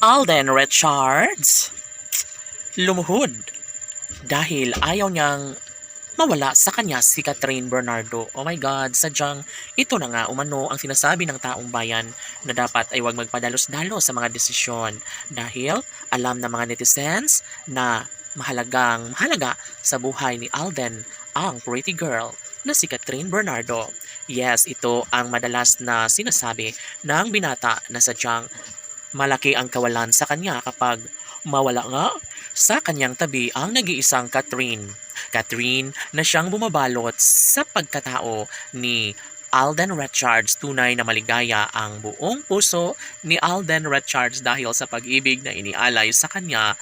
Alden Richards lumuhod dahil ayaw niyang mawala sa kanya si Catherine Bernardo. Oh my God, sadyang ito na nga umano ang sinasabi ng taong bayan na dapat ay huwag magpadalos-dalos sa mga desisyon dahil alam ng mga netizens na mahalaga sa buhay ni Alden ang pretty girl na si Catherine Bernardo. Yes, ito ang madalas na sinasabi ng binata na sadyang malaki ang kawalan sa kanya kapag mawala nga sa kanyang tabi ang nag-iisang Catherine. Catherine na siyang bumabalot sa pagkatao ni Alden Richards. Tunay na maligaya ang buong puso ni Alden Richards dahil sa pag-ibig na inialay sa kanya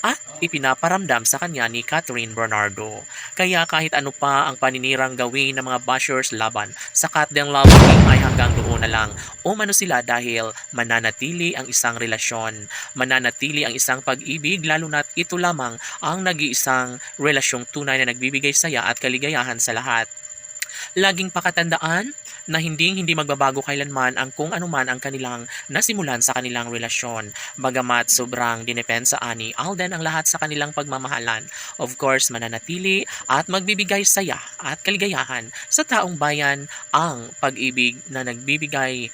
at ipinaparamdam sa kanya ni Catherine Bernardo. Kaya kahit ano pa ang paninirang gawin ng mga bashers laban sa Catherine Love King ay hanggang doon na lang umano sila dahil mananatili ang isang relasyon, mananatili ang isang pag-ibig lalo na't ito lamang ang nag-iisang relasyong tunay na nagbibigay saya at kaligayahan sa lahat. Laging pakatandaan na hindi magbabago kailanman ang kung anuman ang kanilang nasimulan sa kanilang relasyon. Bagamat sobrang dinepensaan ni Alden ang lahat sa kanilang pagmamahalan, of course mananatili at magbibigay saya at kaligayahan sa taong bayan ang pag-ibig na nagbibigay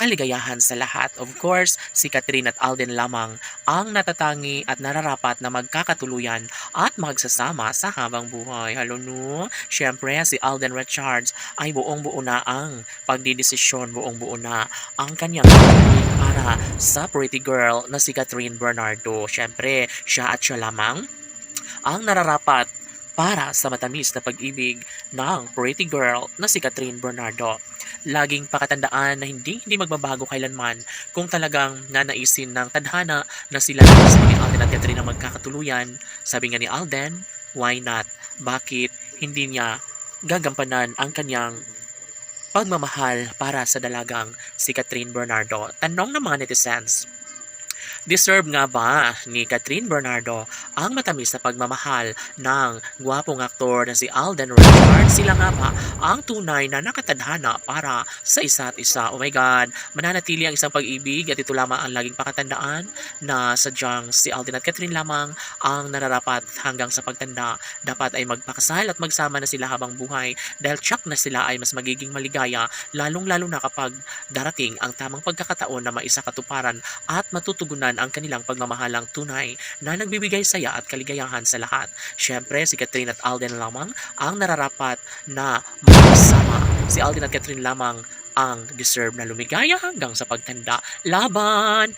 kaligayahan sa lahat. Of course, si Catherine at Alden lamang ang natatangi at nararapat na magkakatuluyan at magsasama sa habang buhay. Hello no? Siyempre, si Alden Richards ay buong-buo na ang pagdidesisyon, buong-buo na ang kanyang para sa pretty girl na si Catherine Bernardo. Siyempre, siya at siya lamang ang nararapat para sa matamis na pag-ibig ng pretty girl na si Catherine Bernardo. Laging pakatandaan na hindi magbabago kailanman kung talagang nanaisin ng tadhana na sila ni Alden at Catherine ang magkakatuluyan. Sabi nga ni Alden, why not? Bakit hindi niya gagampanan ang kanyang pagmamahal para sa dalagang si Catherine Bernardo? Tanong ng mga netizens. Deserve nga ba ni Catherine Bernardo ang matamis na pagmamahal ng gwapong aktor na si Alden Richards? Sila nga ba ang tunay na nakatadhana para sa isa't isa? Oh my God, mananatili ang isang pag-ibig at ito lamang ang laging pakatandaan na sadyang si Alden at Catherine lamang ang nararapat hanggang sa pagtanda. Dapat ay magpakasal at magsama na sila habang buhay dahil tsak na sila ay mas magiging maligaya lalong-lalo na kapag darating ang tamang pagkakataon na maisakatuparan at matutugunan ang kanilang pagmamahalang tunay na nagbibigay saya at kaligayahan sa lahat. Siyempre, si Catherine at Alden lamang ang nararapat na magsama. Si Alden at Catherine lamang ang deserve na lumigaya hanggang sa pagtanda. Laban!